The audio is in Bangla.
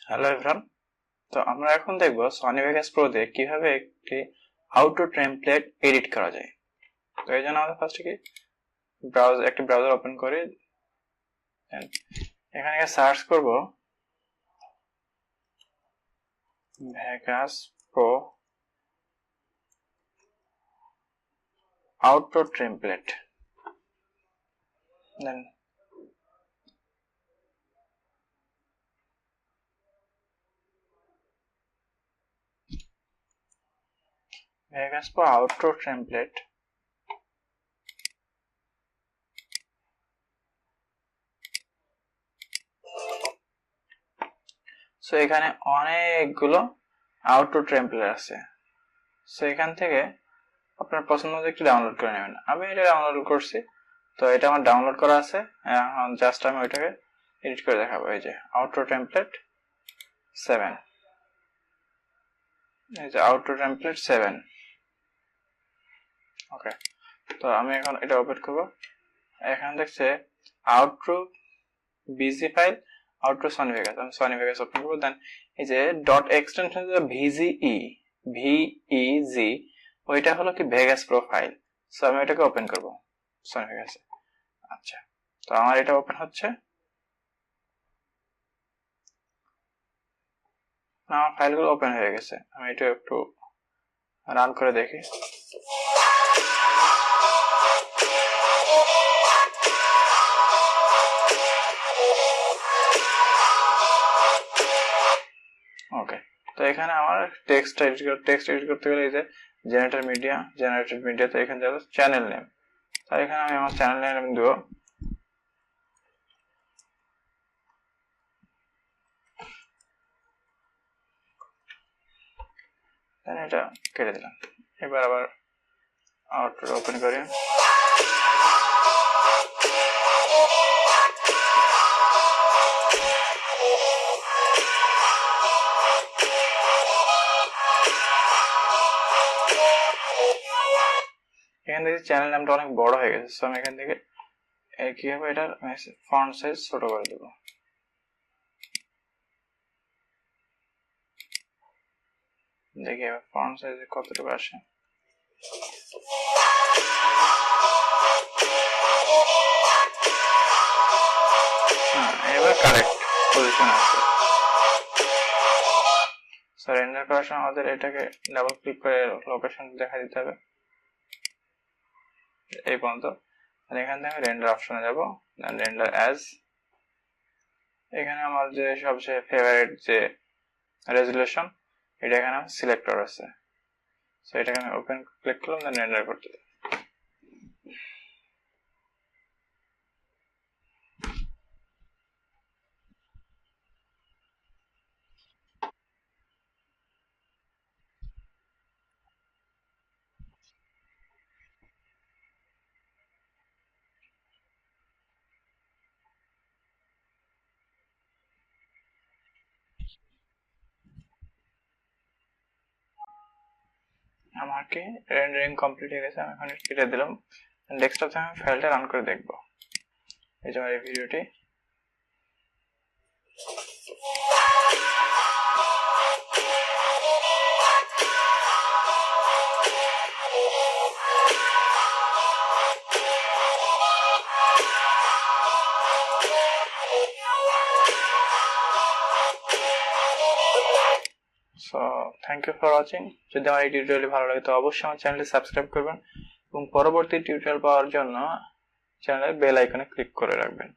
হ্যালো এভরিওয়ান, তো আমরা এখন দেখব সনি ভেগাস প্রোতে কিভাবে একটি আউটো টেমপ্লেট এডিট করা যায়। তো এই জন্য আমাদের ফার্স্টে কি একটি ব্রাউজার ওপেন করে এখানে সার্চ করব ভেগাস প্রো আউটো টেমপ্লেট, দেন ভেগাস প্রো আউটো টেমপ্লেট। সো এখানে অনেকগুলো আউটো টেমপ্লেট আছে। সো এখান থেকে আপনার পছন্দ মতো একটু ডাউনলোড করে নেবেন। আমি এটা ডাউনলোড করছি, তো এটা আমার ডাউনলোড করা আছে। এখন জাস্ট আমি ওইটাকে এডিট করে দেখাবো। এই যে আউটো টেমপ্লেট 7, এই যে আউটো টেমপ্লেট 7। ওকে, তো আমি এখন এটা ওপেন করব। এখানে দেখছে আউটো বিজি ফাইল, আউটো সনি ভেগাস। আমি সনি ভেগাস ওপেন করব। দেন এই যে ডট এক্সটেনশন ভিইজি, ওইটা হলো কি ভেগাস প্রো ফাইল। সো আমি এটাকে ওপেন করব সনি ভেগাসে। আচ্ছা, তো আমার এটা ওপেন হচ্ছে। আমার ফাইলগুলো ওপেন হয়ে গেছে। আমি এটা একটু রান করে দেখি। ওকে, তো এখানে আমার টেক্সট এডিট করতে গেলে এই যে জেনারেটর মিডিয়া, তো এখানে যাবে চ্যানেল নেম। তো এখানে আমি আমার চ্যানেল নেম দেব এটা কেটে দিলাম। এবার আবার আউটপুট ওপেন করি। এখান থেকে চ্যানেল নামটা অনেক বড় হয়ে গেছে। সো আমি এখান থেকে কি হবে, এটার ফন্ট সাইজ ছোট করে দেব। দেখি এবার ফন্ট সাইজ কতটুকু আসে। এবার কারেক্ট পজিশন আছে। সো রেন্ডার করার সময় আমাদের এটাকে ডাবল ক্লিক করে লোকেশন দেখা দিতে হবে এই পর্যন্ত। এখান থেকে রেন্ডার অপশনে যাব, দেন রেন্ডার অ্যাজ। এখানে আমার যে সবচেয়ে ফেভারিট যে রেজুলেশন, এটা এখানে সিলেক্টর আছে। সো এটাকে আমি ওপেন ক্লিক করলাম, দেন রেন্ডার করতে দিই। আমার কি রেন্ডারিং কমপ্লিট হয়ে গেছে। আমি এখন কেটে দিলাম। ডেস্কটপ থেকে আমি ফাইলটা রান করে দেখব। এই যে আমার এই ভিডিওটি। So thank you for watching. যদি আমার এই টিউটোরিয়ালটি ভালো লাগে তো অবশ্যই আমার চ্যানেলটি সাবস্ক্রাইব করবেন এবং পরবর্তী টিউটোরিয়াল পাওয়ার জন্য চ্যানেলের বেল আইকনে ক্লিক করে রাখবেন।